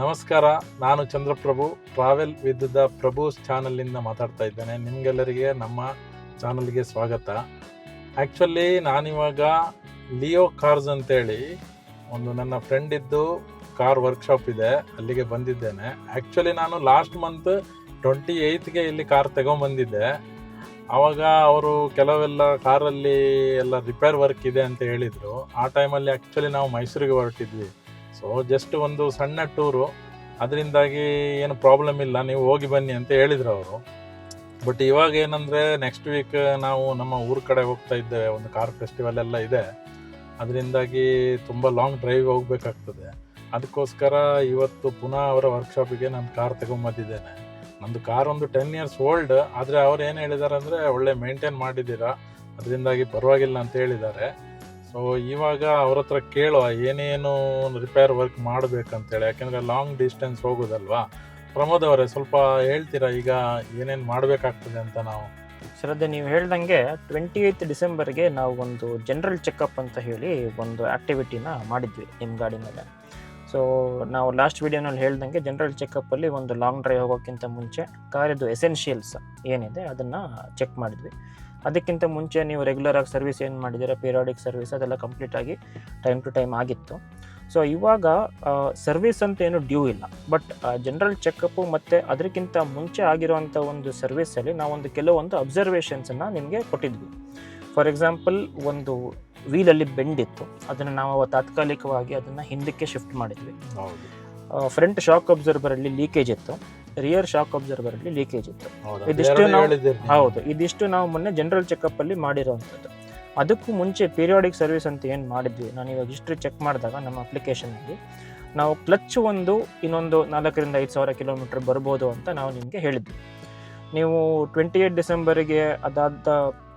ನಮಸ್ಕಾರ, ನಾನು Chandraprabhu travel with the ಪ್ರಭುಸ್ ಚಾನಲಿಂದ ಮಾತಾಡ್ತಾ ಇದ್ದೇನೆ. ನಿಮಗೆಲ್ಲರಿಗೆ ನಮ್ಮ ಚಾನಲ್ಗೆ ಸ್ವಾಗತ. ಆ್ಯಕ್ಚುಲಿ ನಾನಿವಾಗ ಲಿಯೋ ಕಾರ್ಸ್ ಅಂತೇಳಿ ಒಂದು ನನ್ನ ಫ್ರೆಂಡ್ ಇದ್ದು ಕಾರ್ ವರ್ಕ್ಶಾಪ್ ಇದೆ, ಅಲ್ಲಿಗೆ ಬಂದಿದ್ದೇನೆ. ಆ್ಯಕ್ಚುಲಿ ನಾನು ಲಾಸ್ಟ್ ಮಂತ್ 28ಗೆ ಇಲ್ಲಿ ಕಾರ್ ತಗೊಂಬಂದಿದ್ದೆ. ಆವಾಗ ಅವರು ಕೆಲವೆಲ್ಲ ಕಾರಲ್ಲಿ ಎಲ್ಲ ರಿಪೇರ್ ವರ್ಕ್ ಇದೆ ಅಂತ ಹೇಳಿದರು. ಆ ಟೈಮಲ್ಲಿ ಆ್ಯಕ್ಚುಲಿ ನಾವು ಮೈಸೂರಿಗೆ ಹೊರಟಿದ್ವಿ. ಸೊ ಜಸ್ಟ್ ಒಂದು ಸಣ್ಣ ಟೂರು, ಅದರಿಂದಾಗಿ ಏನು ಪ್ರಾಬ್ಲಮ್ ಇಲ್ಲ, ನೀವು ಹೋಗಿ ಬನ್ನಿ ಅಂತ ಹೇಳಿದರು ಅವರು. ಬಟ್ ಇವಾಗ ಏನಂದರೆ ನೆಕ್ಸ್ಟ್ ವೀಕ್ ನಾವು ನಮ್ಮ ಊರ ಕಡೆ ಹೋಗ್ತಾ ಇದ್ದೇವೆ, ಒಂದು ಕಾರ್ ಫೆಸ್ಟಿವಲ್ ಎಲ್ಲ ಇದೆ. ಅದರಿಂದಾಗಿ ತುಂಬ ಲಾಂಗ್ ಡ್ರೈವ್ ಹೋಗಬೇಕಾಗ್ತದೆ. ಅದಕ್ಕೋಸ್ಕರ ಇವತ್ತು ಪುನಃ ಅವರ ವರ್ಕ್ಶಾಪಿಗೆ ನಾನು ಕಾರ್ ತಗೊಂಬಂದಿದ್ದೇನೆ. ನಂದು ಕಾರ್ ಒಂದು 10 years ಓಲ್ಡ್, ಆದರೆ ಅವ್ರು ಏನು ಹೇಳಿದ್ದಾರೆ ಅಂದರೆ ಒಳ್ಳೆ ಮೇಂಟೈನ್ ಮಾಡಿದ್ದೀರಾ, ಅದರಿಂದಾಗಿ ಪರವಾಗಿಲ್ಲ ಅಂತ ಹೇಳಿದ್ದಾರೆ. ಸೊ ಇವಾಗ ಅವ್ರ ಹತ್ರ ಕೇಳುವ ಏನೇನು ರಿಪೇರ್ ವರ್ಕ್ ಮಾಡಬೇಕಂತೇಳಿ, ಯಾಕೆಂದರೆ ಲಾಂಗ್ ಡಿಸ್ಟೆನ್ಸ್ ಹೋಗೋದಲ್ವಾ. ಪ್ರಮೋದ್ ಅವರೇ, ಸ್ವಲ್ಪ ಹೇಳ್ತೀರಾ ಈಗ ಏನೇನು ಮಾಡಬೇಕಾಗ್ತದೆ ಅಂತ? ನಾವು ಶ್ರದ್ಧೆ, ನೀವು ಹೇಳ್ದಂಗೆ 28 ಡಿಸೆಂಬರ್ಗೆ ನಾವು ಒಂದು ಜನರಲ್ ಚೆಕಪ್ ಅಂತ ಹೇಳಿ ಒಂದು ಆ್ಯಕ್ಟಿವಿಟಿನ ಮಾಡಿದ್ವಿ ನಿಮ್ಮ ಗಾಡಿ ಮೇಲೆ. ಸೊ ನಾವು ಲಾಸ್ಟ್ ವಿಡಿಯೋನಲ್ಲಿ ಹೇಳ್ದಂಗೆ ಜನರಲ್ ಚೆಕಪ್ಪಲ್ಲಿ ಒಂದು ಲಾಂಗ್ ಡ್ರೈವ್ ಹೋಗೋಕ್ಕಿಂತ ಮುಂಚೆ ಕಾರಿದ್ದು ಎಸೆನ್ಷಿಯಲ್ಸ್ ಏನಿದೆ ಅದನ್ನು ಚೆಕ್ ಮಾಡಿದ್ವಿ. ಅದಕ್ಕಿಂತ ಮುಂಚೆ ನೀವು ರೆಗ್ಯುಲರಾಗಿ ಸರ್ವಿಸ್ ಏನು ಮಾಡಿದ್ದೀರಾ, ಪೀರಿಯಾಡಿಕ್ ಸರ್ವಿಸ್, ಅದೆಲ್ಲ ಕಂಪ್ಲೀಟಾಗಿ ಟೈಮ್ ಟು ಟೈಮ್ ಆಗಿತ್ತು. ಸೊ ಇವಾಗ ಸರ್ವಿಸ್ ಅಂತ ಏನು ಡ್ಯೂ ಇಲ್ಲ, ಬಟ್ ಜನರಲ್ ಚೆಕಪ್ಪು ಮತ್ತು ಅದಕ್ಕಿಂತ ಮುಂಚೆ ಆಗಿರುವಂಥ ಒಂದು ಸರ್ವಿಸಲ್ಲಿ ನಾವೊಂದು ಕೆಲವೊಂದು ಅಬ್ಸರ್ವೇಷನ್ಸನ್ನು ನಿಮಗೆ ಕೊಟ್ಟಿದ್ವಿ. ಫಾರ್ ಎಕ್ಸಾಂಪಲ್, ಒಂದು ವೀಲಲ್ಲಿ ಬೆಂಡಿತ್ತು, ಅದನ್ನು ನಾವು ತಾತ್ಕಾಲಿಕವಾಗಿ ಅದನ್ನು ಹಿಂದಕ್ಕೆ ಶಿಫ್ಟ್ ಮಾಡಿದ್ವಿ. ಫ್ರಂಟ್ ಶಾಕ್ ಅಬ್ಸರ್ವರಲ್ಲಿ ಲೀಕೇಜ್ ಇತ್ತು, ರಿಯರ್ ಶಾಕ್ ಅಬ್ಸರ್ವರಲ್ಲಿ ಲೀಕೇಜ್ ಇತ್ತು. ಇದಿಷ್ಟು ನಾವು ಮೊನ್ನೆ ಜನರಲ್ ಚೆಕಪ್ಪಲ್ಲಿ ಮಾಡಿರೋವಂಥದ್ದು. ಅದಕ್ಕೂ ಮುಂಚೆ ಪೀರಿಯಾಡಿಕ್ ಸರ್ವಿಸ್ ಅಂತ ಏನು ಮಾಡಿದ್ವಿ, ನಾನು ಇವಾಗ ಹಿಸ್ಟ್ರಿ ಚೆಕ್ ಮಾಡಿದಾಗ ನಮ್ಮ ಅಪ್ಲಿಕೇಶನಲ್ಲಿ ನಾವು ಕ್ಲಚ್ ಇನ್ನೊಂದು 4,000 to 5,000 ಕಿಲೋಮೀಟರ್ ಬರ್ಬೋದು ಅಂತ ನಾವು ನಿಮಗೆ ಹೇಳಿದ್ವಿ. ನೀವು 28 ಡಿಸೆಂಬರ್ಗೆ ಅದಾದ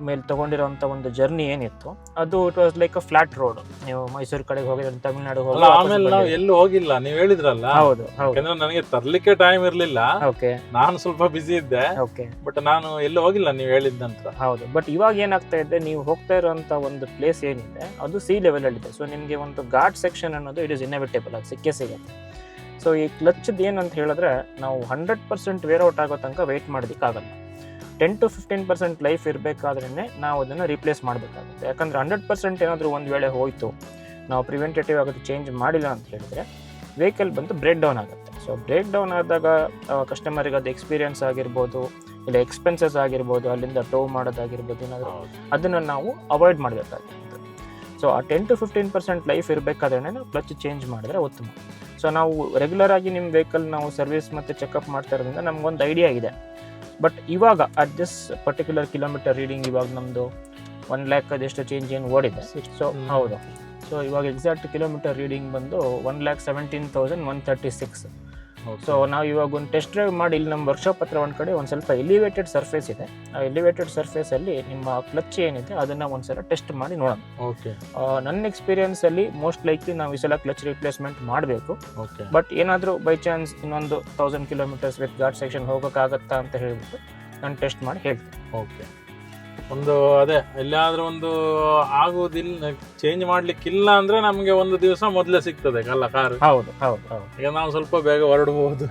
ಮೇಲೆ ತೊಗೊಂಡಿರೋಂಥ ಒಂದು ಜರ್ನಿ ಏನಿತ್ತು, ಅದು it was like a flat road. ನೀವು ಮೈಸೂರು ಕಡೆಗೆ ಹೋಗಿದ್ರೆ, ತಮಿಳ್ನಾಡು ಹೋಗಿ ಆಮೇಲೆ ನಾವು ಎಲ್ಲೂ ಹೋಗಿಲ್ಲ, ನೀವು ಹೇಳಿದ್ರಲ್ಲ. ಹೌದು, ಯಾಕಂದ್ರೆ ನನಗೆ ತರ್ಲಿಕ್ಕೆ ಟೈಮ್ ಇರ್ಲಿಲ್ಲ, ಓಕೆ, ನಾನು ಸ್ವಲ್ಪ ಬಿಸಿ ಇದ್ದೆ. ಓಕೆ, ಬಟ್ ನಾನು ಎಲ್ಲೂ ಹೋಗಿಲ್ಲ ನೀವು ಹೇಳಿದ ನಂತರ. ಹೌದು. ಬಟ್ ಇವಾಗ ಏನಾಗ್ತಾ ಇದೆ, ನೀವು ಹೋಗ್ತಾ ಇರುವಂತ ಒಂದು ಪ್ಲೇಸ್ ಏನಿದೆ ಅದು ಸಿ ಲೆವೆಲ್ ಅಲ್ಲಿ ಇದೆ. ಸೊ ನಿಮಗೆ ಒಂದು ಘಾಟ್ ಸೆಕ್ಷನ್ ಅನ್ನೋದು ಇಟ್ ಇಸ್ ಇನ್ಎವಿಟೇಬಲ್, ಅದು ಸಿಕ್ಕೇ ಸಿಗುತ್ತೆ. ಸೊ ಈ ಕ್ಲಚ್ದು ಏನಂತ ಹೇಳಿದ್ರೆ, ನಾವು 100% ವೇರ್ ಔಟ್ ಆಗೋ ತನಕ ವೆಯ್ಟ್ ಮಾಡೋದಕ್ಕಾಗಲ್ಲ. 10 to 15% ಲೈಫ್ ಇರಬೇಕಾದ್ರೇ ನಾವು ಅದನ್ನು ರೀಪ್ಲೇಸ್ ಮಾಡಬೇಕಾಗುತ್ತೆ. ಯಾಕಂದರೆ 100% ಏನಾದರೂ ಒಂದು ವೇಳೆ ಹೋಯಿತು, ನಾವು ಪ್ರಿವೆಂಟೇಟಿವ್ ಆಗೋದು ಚೇಂಜ್ ಮಾಡಿಲ್ಲ ಅಂತ ಹೇಳಿದರೆ ವೆಹಿಕಲ್ ಬಂದು ಬ್ರೇಕ್ ಡೌನ್ ಆಗುತ್ತೆ. ಸೊ ಬ್ರೇಕ್ ಡೌನ್ ಆದಾಗ ಕಸ್ಟಮರಿಗೆ ಅದು ಎಕ್ಸ್ಪೀರಿಯನ್ಸ್ ಆಗಿರ್ಬೋದು, ಇಲ್ಲ ಎಕ್ಸ್ಪೆನ್ಸಸ್ ಆಗಿರ್ಬೋದು, ಅಲ್ಲಿಂದ ಟೋ ಮಾಡೋದಾಗಿರ್ಬೋದು, ಏನಾದರೂ ಅದನ್ನು ನಾವು ಅವಾಯ್ಡ್ ಮಾಡಬೇಕಾಗುತ್ತೆ. ಸೊ ಆ 10 to 15% ಲೈಫ್ ಇರಬೇಕಾದ್ರೆ ನಾವು ಕ್ಲಚ್ ಚೇಂಜ್ ಮಾಡಿದ್ರೆ ಉತ್ತಮ. ಸೊ ನಾವು ರೆಗ್ಯುಲರ್ ಆಗಿ ನಿಮ್ಮ ವೆಹಿಕಲ್ ನಾವು ಸರ್ವಿಸ್ ಮತ್ತು ಚೆಕಪ್ ಮಾಡ್ತಾ ಇರೋದ್ರಿಂದ ನಮಗೊಂದು ಐಡಿಯಾ ಇದೆ. ಬಟ್ ಇವಾಗ at this particular kilometre reading ಇವಾಗ ನಮ್ಮದು 1 lakh ಅದೆಷ್ಟು ಚೇಂಜ್ ಏನು ಓಡಿದೆ. ಸೊ ಹೌದು, ಸೊ ಇವಾಗ ಎಕ್ಸಾಕ್ಟ್ ಕಿಲೋಮೀಟರ್ ರೀಡಿಂಗ್ ಬಂದು 1,17,136. ಸೊ ನಾವು ಇವಾಗ ಒಂದು ಟೆಸ್ಟ್ ಡ್ರೈವ್ ಮಾಡಿ ಇಲ್ಲಿ ನಮ್ಮ ವರ್ಕ್ಶಾಪ್ ಹತ್ರ ಒಂದು ಕಡೆ ಒಂದು ಸ್ವಲ್ಪ ಎಲಿವೇಟೆಡ್ ಸರ್ಫೇಸ್ ಇದೆ. ಆ ಎಲಿವೇಟೆಡ್ ಸರ್ಫೇಸಲ್ಲಿ ನಿಮ್ಮ ಕ್ಲಚ್ ಏನಿದೆ ಅದನ್ನು ಒಂದ್ಸಲ ಟೆಸ್ಟ್ ಮಾಡಿ ನೋಡೋಣ. ಓಕೆ, ನನ್ನ ಎಕ್ಸ್ಪೀರಿಯನ್ಸಲ್ಲಿ ಮೋಸ್ಟ್ ಲೈಕ್ಲಿ ನಾವು ಈ ಸಲ ಕ್ಲಚ್ ರಿಪ್ಲೇಸ್ಮೆಂಟ್ ಮಾಡಬೇಕು. ಬಟ್ ಏನಾದರೂ ಬೈ ಚಾನ್ಸ್ ಇನ್ನೊಂದು 1000 ಕಿಲೋಮೀಟರ್ಸ್ ವಿತ್ ಘಾಟ್ ಸೆಕ್ಷನ್ ಹೋಗೋಕ್ಕಾಗತ್ತಾ ಅಂತ ಹೇಳ್ಬಿಟ್ಟು ನಾನು ಟೆಸ್ಟ್ ಮಾಡಿ ಹೇಳ್ತೀನಿ. ಓಕೆ, ಒಂದು ಅದೇ ಎಲ್ಲಾದ್ರೂ ಒಂದು ಆಗುವುದಿಲ್ಲ, ಚೇಂಜ್ ಮಾಡ್ಲಿಕ್ಕಿಲ್ಲ ಅಂದ್ರೆ ನಮ್ಗೆ ಒಂದು ದಿವಸ ಮೊದಲೇ ಸಿಗ್ತದೆ ಅಲ್ಲ ಕಾರ್. ಹೌದು ಹೌದು ಹೌದು, ಈಗ ನಾವು ಸ್ವಲ್ಪ ಬೇಗ ಹೊರಡಬಹುದು.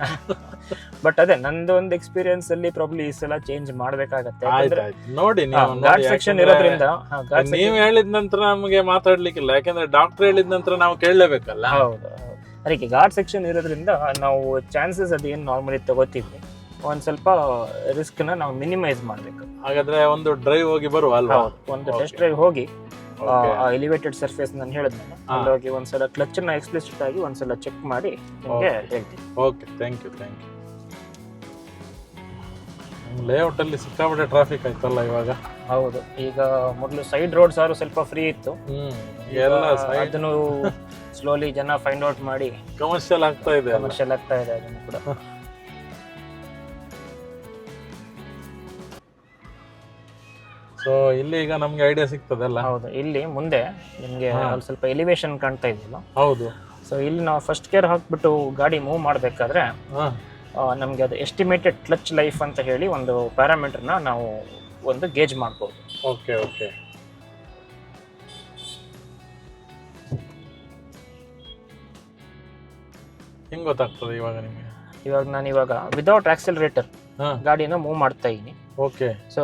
ಬಟ್ ಅದೇ ನಂದು ಒಂದು ಎಕ್ಸ್ಪೀರಿಯನ್ಸ್ ಅಲ್ಲಿ ಪ್ರಾಬ್ಲಿ ಈ ಸಲ ಚೇಂಜ್ ಮಾಡ್ಬೇಕಾಗತ್ತೆ. ನೋಡಿ, ಸೆಕ್ಷನ್ ಇರೋದ್ರಿಂದ ನೀವು ಹೇಳಿದ ನಂತರ ನಮಗೆ ಮಾತಾಡ್ಲಿಕ್ಕಿಲ್ಲ, ಯಾಕಂದ್ರೆ ಡಾಕ್ಟರ್ ಹೇಳಿದ ನಂತರ ನಾವು ಕೇಳಲೇಬೇಕಲ್ಲ. ಹೌದು, ಅದಕ್ಕೆ ಘಾಟ್ ಸೆಕ್ಷನ್ ಇರೋದ್ರಿಂದ ನಾವು ಚಾನ್ಸಸ್ ಅದೇನು ನಾರ್ಮಲಿ ತಗೋತೀವಿ, ಒಂದು ಸ್ವಲ್ಪ ರಿಸ್ಕ್ ನ ನಾವು ಮಿನಿಮೈಸ್ ಮಾಡಬೇಕು. ಹಾಗಾದ್ರೆ ಒಂದು ಡ್ರೈವ್ ಹೋಗಿ ಬರುವ ಅಲ್ವಾ? ಒಂದು ಟೆಸ್ಟ್ ಡ್ರೈವ್ ಹೋಗಿ ಎಲಿವೇಟೆಡ್ ಸರ್ಫೇಸ್ ನಾನು ಹೇಳಿದ್ನಲ್ಲ, ಅಲ್ಲಿ ಹೋಗಿ ಒಂದ್ಸಲ ಕ್ಲಚ್ ನ ಎಕ್ಸ್ಪ್ಲಿಸಿಟ್ ಆಗಿ ಒಂದ್ಸಲ ಚೆಕ್ ಮಾಡಿ ನಿಮಗೆ ಹೇಳ್ತೀನಿ. Okay, thank you. ಲೇಔಟ್ ಅಲ್ಲಿ ಸಿಕ್ಕಾಪಟ್ಟೆ ಟ್ರಾಫಿಕ್ ಆಯ್ತಲ್ಲ ಇವಾಗ. ಹೌದು, ಈಗ ಮೊದಲು ಸೈಡ್ ರೋಡ್ಸ್ ಆದ್ರೂ ಸ್ವಲ್ಪ ಫ್ರೀ ಇತ್ತು, ಅದನ್ನು ಸ್ಲೋಲಿ ಜನ ಫೈಂಡ್ ಔಟ್ ಮಾಡಿ ಕಮರ್ಷಿಯಲ್ ಆಗ್ತಾ ಇದೆ ಅದನ್ನು ಕೂಡ. ಸೊ ಇಲ್ಲಿ ಈಗ ನಮ್ಗೆ ಐಡಿಯಾ ಸಿಗ್ತದಲ್ಲ. ಹೌದು, ಇಲ್ಲಿ ಮುಂದೆ ನಿಮಗೆ ಸ್ವಲ್ಪ ಎಲಿವೇಶನ್ ಕಾಣ್ತಾ ಇದೆಯಲ್ಲ. ಹೌದು. ಸೊ ಇಲ್ಲಿ ನಾವು ಫಸ್ಟ್ ಗೇರ್ ಹಾಕ್ಬಿಟ್ಟು ಗಾಡಿ ಮೂವ್ ಮಾಡಬೇಕಾದ್ರೆ ನಮಗೆ ಅದು ಎಸ್ಟಿಮೇಟೆಡ್ ಕ್ಲಚ್ ಲೈಫ್ ಅಂತ ಹೇಳಿ ಒಂದು ಪ್ಯಾರಾಮೀಟರ್ನ ನಾವು ಒಂದು ಗೇಜ್ ಮಾಡ್ಬೋದು. ಓಕೆ, ಹೆಂಗೆ ಗೊತ್ತಾಗ್ತದೆ ಇವಾಗ ನಿಮಗೆ? ಇವಾಗ ವಿದೌಟ್ ಆಕ್ಸಿಲರೇಟರ್ ಹಾಂ, ಗಾಡಿನ ಮೂವ್ ಮಾಡ್ತಾ ಇದ್ದೀನಿ. ಓಕೆ. ಸೊ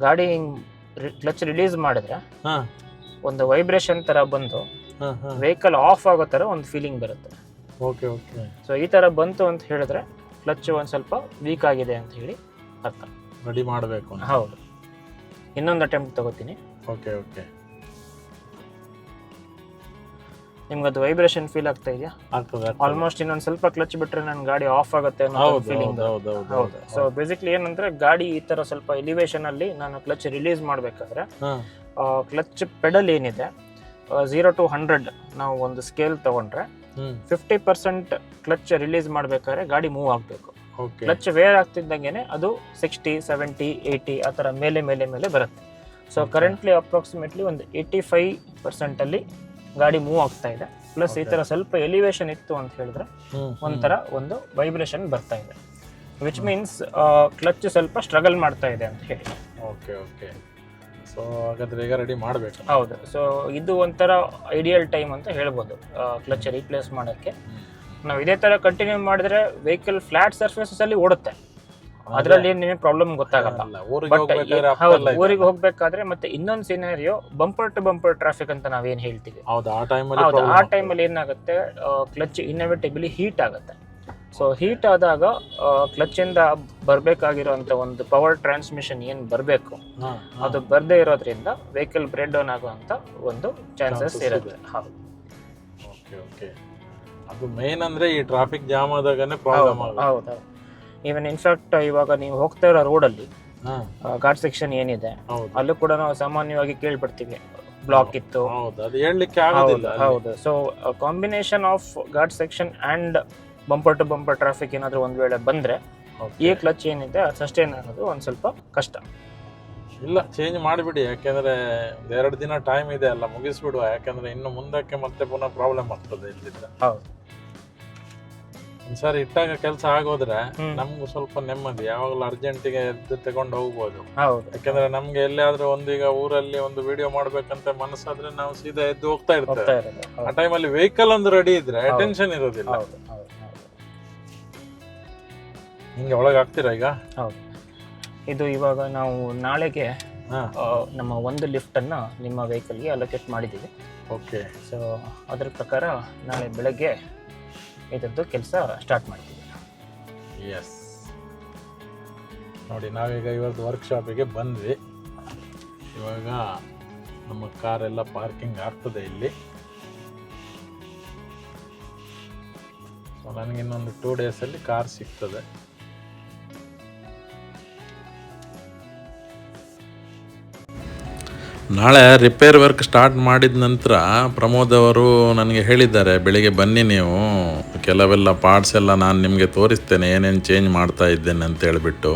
ಗಾಡಿ ಕ್ಲಚ್ ರಿಲೀಸ್ ಮಾಡಿದ್ರೆ ಹಾಂ ಒಂದು ವೈಬ್ರೇಷನ್ ತರ ಬಂದು ಹಾಂ ಹಾಂ, ವೆಹಿಕಲ್ ಆಫ್ ಆಗೋ ತರ ಒಂದು ಫೀಲಿಂಗ್ ಬರುತ್ತೆ. Okay okay. ಸೊ ಈ ತರ ಬಂತು ಅಂತ ಹೇಳಿದ್ರೆ ಕ್ಲಚ್ ಒಂದು ಸ್ವಲ್ಪ ವೀಕ್ ಆಗಿದೆ ಅಂತ ಹೇಳಿ ಅರ್ಥ. ರೆಡಿ ಮಾಡಬೇಕು. ಹೌದು. ಇನ್ನೊಂದು ಅಟೆಂಪ್ಟ್ ತಗೋತೀನಿ. Okay okay. ನಿಮ್ಗೆ ಅದು ವೈಬ್ರೇಷನ್ ಫೀಲ್ ಆಗ್ತಾ ಇದೆಯಾ? ಆಗ್ತದೆ. ಆಲ್ಮೋಸ್ಟ್ ಇನ್ನೊಂದು ಸ್ವಲ್ಪ ಕ್ಲಚ್ ಬಿಟ್ರೆ ನನ್ನ ಗಾಡಿ ಆಫ್ ಆಗುತ್ತೆ ಅನ್ನೋ ಹೌದು ಫೀಲಿಂಗ್. ಹೌದು ಹೌದು ಹೌದು. ಸೊ ಬೇಸಿಕ್ಲಿ ಏನಂದ್ರೆ ಗಾಡಿ ಈ ತರ ಸ್ವಲ್ಪ ಎಲಿವೇಶನ್ ಅಲ್ಲಿ ನಾನು ಕ್ಲಚ್ ರಿಲೀಸ್ ಮಾಡ್ಬೇಕಾದ್ರೆ ಹಾಂ ಕ್ಲಚ್ ಪೆಡಲ್ ಏನಿದೆ 0 to 100 ನಾವು ಒಂದು ಸ್ಕೇಲ್ ತಗೊಂಡ್ರೆ 50% ಕ್ಲಚ್ ರಿಲೀಸ್ ಮಾಡ್ಬೇಕಾದ್ರೆ ಗಾಡಿ ಮೂವ್ ಆಗಬೇಕು. ಓಕೆ. ಕ್ಲಚ್ ವೇರ್ ಆಗ್ತಿದ್ದಂಗೆನೆ ಅದು 60, 70, 80 ಆ ಥರ ಮೇಲೆ ಮೇಲೆ ಮೇಲೆ ಬರುತ್ತೆ. ಸೊ ಕರೆಂಟ್ಲಿ ಅಪ್ರಾಕ್ಸಿಮೇಟ್ಲಿ ಒಂದು 85% ಅಲ್ಲಿ ಗಾಡಿ ಮೂವ್ ಆಗ್ತಾ ಇದೆ. ಪ್ಲಸ್ ಈ ಥರ ಸ್ವಲ್ಪ ಎಲಿವೇಶನ್ ಇತ್ತು ಅಂತ ಹೇಳಿದ್ರೆ ಒಂಥರ ಒಂದು ವೈಬ್ರೇಷನ್ ಬರ್ತಾ ಇದೆ, ವಿಚ್ ಮೀನ್ಸ್ ಕ್ಲಚ್ ಸ್ವಲ್ಪ ಸ್ಟ್ರಗಲ್ ಮಾಡ್ತಾ ಇದೆ ಅಂತ ಹೇಳಿ. Okay okay. ಸೊ ಹಾಗಾದ್ರೆ ಈಗ ರೆಡಿ ಮಾಡಬೇಕು. ಹೌದು. ಸೊ ಇದು ಒಂಥರ ಐಡಿಯಲ್ ಟೈಮ್ ಅಂತ ಹೇಳ್ಬೋದು ಕ್ಲಚ್ ರೀಪ್ಲೇಸ್ ಮಾಡೋಕ್ಕೆ. ನಾವು ಇದೇ ಥರ ಕಂಟಿನ್ಯೂ ಮಾಡಿದ್ರೆ ವೆಹಿಕಲ್ ಫ್ಲಾಟ್ ಸರ್ಫೇಸಸ್ ಅಲ್ಲಿ ಓಡುತ್ತೆ, ಅದರಲ್ಲಿ ನಿಮಗೆ ಪ್ರಾಬ್ಲಮ್ ಗೊತ್ತಾಗಲ್ಲ. ಹೌದು, ಊರಿಗೆ ಹೋಗ್ಬೇಕಾದ್ರೆ ಮತ್ತೆ ಇನ್ನೊಂದು scenario bumper to bumper traffic ಅಂತ ನಾವೇನ್ ಹೇಳ್ತೀವಿ. ಹೌದು, ಆ ಟೈಮಲ್ಲಿ ಏನಾಗುತ್ತೆ, ಕ್ಲಚ್ ಇನ್ಎವಿಟೇಬಲಿ ಹೀಟ್ ಆಗುತ್ತೆ. ಸೊ ಹೀಟ್ ಆದಾಗ ಕ್ಲಚ್ ಇಂದ ಬರ್ಬೇಕಾಗಿರುವಂತ ಒಂದು ಪವರ್ ಟ್ರಾನ್ಸ್ಮಿಷನ್ ಏನ್ ಬರಬೇಕು ಅದು ಬರ್ದೇ ಇರೋದ್ರಿಂದ ವೆಹಿಕಲ್ ಬ್ರೇಕ್ ಡೌನ್ ಆಗುವಂತ ಒಂದು ಚಾನ್ಸಸ್ ಇರುತ್ತೆ. ಹೌದು. Okay okay. ಅದು ಮೇನ್ ಅಂದ್ರೆ ಈ ಟ್ರಾಫಿಕ್ ಜಾಮ್ ಆದಾಗನೇ ಪ್ರಾಬ್ಲಮ್ ಆಗುತ್ತೆ. ಹೌದು. ಈವನ್ ಇನ್ಫ್ಯಾಕ್ಟ್ ಇವಾಗ ನೀವು ಹೋಗ್ತಾ ಇರೋ ರೋಡಲ್ಲಿ ಘಾಟ್ ಸೆಕ್ಷನ್ ಏನಿದೆ ಅಲ್ಲೂ ಕೂಡ ನಾವು ಸಾಮಾನ್ಯವಾಗಿ ಕೇಳ್ಬಿಡ್ತೀವಿ ಬ್ಲಾಕ್ ಇತ್ತು. ಅದು ಹೇಳಲಿಕ್ಕೆ ಆಗೋದಿಲ್ಲ. ಹೌದು. So combination of ghat section and bumper to bumper traffic ಏನಾದರೂ ಒಂದು ವೇಳೆ ಬಂದ್ರೆ ಈ ಕ್ಲಚ್ ಏನಿದೆ ಸಸ್ಟೈನ್ ಆಗೋದು ಒಂದು ಸ್ವಲ್ಪ ಕಷ್ಟ. ಇಲ್ಲ, ಚೇಂಜ್ ಮಾಡಿಬಿಡಿ, ಯಾಕೆಂದ್ರೆ 2 ದಿನ ಟೈಮ್ ಇದೆ ಅಲ್ಲ, ಮುಗಿಸ್ಬಿಡುವ. ಯಾಕಂದ್ರೆ ಇನ್ನು ಮುಂದಕ್ಕೆ ಮತ್ತೆ ಪುನಃ ಪ್ರಾಬ್ಲಮ್ ಆಗ್ತದೆ ಇಲ್ಲಿಂದ. ಹೌದು. ಸರ್ ಇಟ್ಟಾಗ ಕೆಲಸ ಆಗೋದ್ರೆ ನಮ್ಗೂ ಸ್ವಲ್ಪ ನೆಮ್ಮದಿ, ಯಾವಾಗಲೂ ಅರ್ಜೆಂಟಿಗೆ ಎದ್ದು ತಗೊಂಡು ಹೋಗ್ಬೋದು. ಹೌದು. ಯಾಕಂದ್ರೆ ನಮ್ಗೆ ಎಲ್ಲಿಯಾದ್ರೂ ಒಂದೀಗ ಊರಲ್ಲಿ ಒಂದು ವಿಡಿಯೋ ಮಾಡ್ಬೇಕಂತ ಮನಸ್ಸಾದ್ರೆ ನಾವು ಸೀದಾ ಎದ್ದು ಹೋಗ್ತಾ ಇರ್ತೇವೆ. ಆ ಟೈಮಲ್ಲಿ ವೆಹಿಕಲ್ ಒಂದು ರೆಡಿ ಇದ್ರೆ ಟೆನ್ಷನ್ ಇರೋದಿಲ್ಲ. ಹಿಂಗೆ ಒಳಗೆ ಹಾಕ್ತೀರಾ ಈಗ? ಹೌದು. ಇದು ಇವಾಗ ನಾವು ನಾಳೆಗೆ ನಮ್ಮ ಒಂದು ಲಿಫ್ಟ್ ಅನ್ನ ನಿಮ್ಮ ವೆಹಿಕಲ್ಗೆ ಅಲೋಕೇಟ್ ಮಾಡಿದ್ದೀವಿ. ಓಕೆ. ಸೊ ಅದ್ರ ಪ್ರಕಾರ ನಾಳೆ ಬೆಳಗ್ಗೆ ಇದರದ್ದು ಕೆಲಸ ಸ್ಟಾರ್ಟ್ ಮಾಡ್ತೀವಿ. ಎಸ್, ನೋಡಿ ನಾವೀಗ ಇವತ್ತು ವರ್ಕ್ಶಾಪಿಗೆ ಬಂದ್ವಿ. ಇವಾಗ ನಮ್ಮ ಕಾರೆಲ್ಲ ಪಾರ್ಕಿಂಗ್ ಆಗ್ತದೆ ಇಲ್ಲಿ. ಸೊ ನನಗಿನ್ನೊಂದು 2 ಡೇಸಲ್ಲಿ ಕಾರ್ ಸಿಗ್ತದೆ. ನಾಳೆ ರಿಪೇರ್ ವರ್ಕ್ ಸ್ಟಾರ್ಟ್ ಮಾಡಿದ ನಂತರ ಪ್ರಮೋದ್ ಅವರು ನನಗೆ ಹೇಳಿದ್ದಾರೆ, ಬೆಳಿಗ್ಗೆ ಬನ್ನಿ ನೀವು, ಕೆಲವೆಲ್ಲ ಪಾರ್ಟ್ಸ್ ಎಲ್ಲ ನಾನು ನಿಮಗೆ ತೋರಿಸ್ತೇನೆ ಏನೇನು ಚೇಂಜ್ ಮಾಡ್ತಾ ಇದ್ದೇನೆ ಅಂತ ಹೇಳಿಬಿಟ್ಟು.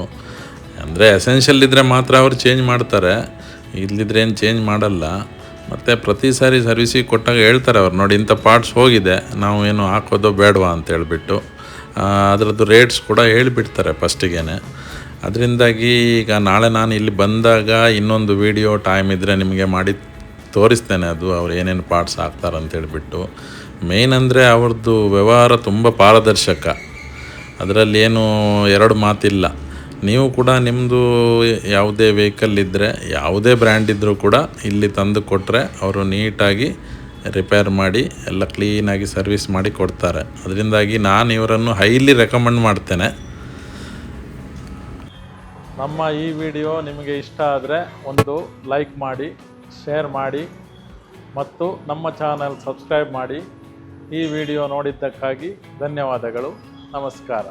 ಅಂದರೆ ಎಸೆನ್ಷಿಯಲ್ ಇದ್ದರೆ ಮಾತ್ರ ಅವರು ಚೇಂಜ್ ಮಾಡ್ತಾರೆ, ಇಲ್ಲಿದ್ರೆ ಏನು ಚೇಂಜ್ ಮಾಡಲ್ಲ. ಮತ್ತು ಪ್ರತಿ ಸಾರಿ ಸರ್ವಿಸಿಗೆ ಕೊಟ್ಟಾಗ ಹೇಳ್ತಾರೆ ಅವ್ರು, ನೋಡಿ ಇಂಥ ಪಾರ್ಟ್ಸ್ ಹೋಗಿದೆ, ನಾವು ಏನು ಹಾಕೋದು ಬೇಡವಾ ಅಂತ ಹೇಳಿಬಿಟ್ಟು ಅದರದ್ದು ರೇಟ್ಸ್ ಕೂಡ ಹೇಳಿಬಿಡ್ತಾರೆ ಫಸ್ಟಿಗೆ. ಅದರಿಂದಾಗಿ ಈಗ ನಾಳೆ ನಾನು ಇಲ್ಲಿ ಬಂದಾಗ ಇನ್ನೊಂದು ವಿಡಿಯೋ ಟೈಮ್ ಇದ್ದರೆ ನಿಮಗೆ ಮಾಡಿ ತೋರಿಸ್ತೇನೆ, ಅದು ಅವ್ರು ಏನೇನು ಪಾರ್ಟ್ಸ್ ಹಾಕ್ತಾರೆ ಅಂತ ಹೇಳಿಬಿಟ್ಟು. ಮೇಯ್ನ್ ಅಂದರೆ ಅವ್ರದ್ದು ವ್ಯವಹಾರ ತುಂಬ ಪಾರದರ್ಶಕ, ಅದರಲ್ಲಿ ಏನು 2 ಮಾತಿಲ್ಲ. ನೀವು ಕೂಡ ನಿಮ್ಮದು ಯಾವುದೇ ವೆಹಿಕಲ್ ಇದ್ದರೆ, ಯಾವುದೇ ಬ್ರ್ಯಾಂಡ್ ಇದ್ದರೂ ಕೂಡ ಇಲ್ಲಿ ತಂದು ಕೊಟ್ಟರೆ ಅವರು ನೀಟಾಗಿ ರಿಪೇರ್ ಮಾಡಿ ಎಲ್ಲ ಕ್ಲೀನಾಗಿ ಸರ್ವಿಸ್ ಮಾಡಿ ಕೊಡ್ತಾರೆ. ಅದರಿಂದಾಗಿ ನಾನು ಇವರನ್ನು ಹೈಲಿ ರೆಕಮೆಂಡ್ ಮಾಡ್ತೇನೆ. ನಮ್ಮ ಈ ವಿಡಿಯೋ ನಿಮಗೆ ಇಷ್ಟ ಆದರೆ ಒಂದು ಲೈಕ್ ಮಾಡಿ, ಶೇರ್ ಮಾಡಿ ಮತ್ತು ನಮ್ಮ ಚಾನಲ್ ಸಬ್ಸ್ಕ್ರೈಬ್ ಮಾಡಿ. ಈ ವಿಡಿಯೋ ನೋಡಿದ್ದಕ್ಕಾಗಿ ಧನ್ಯವಾದಗಳು. ನಮಸ್ಕಾರ.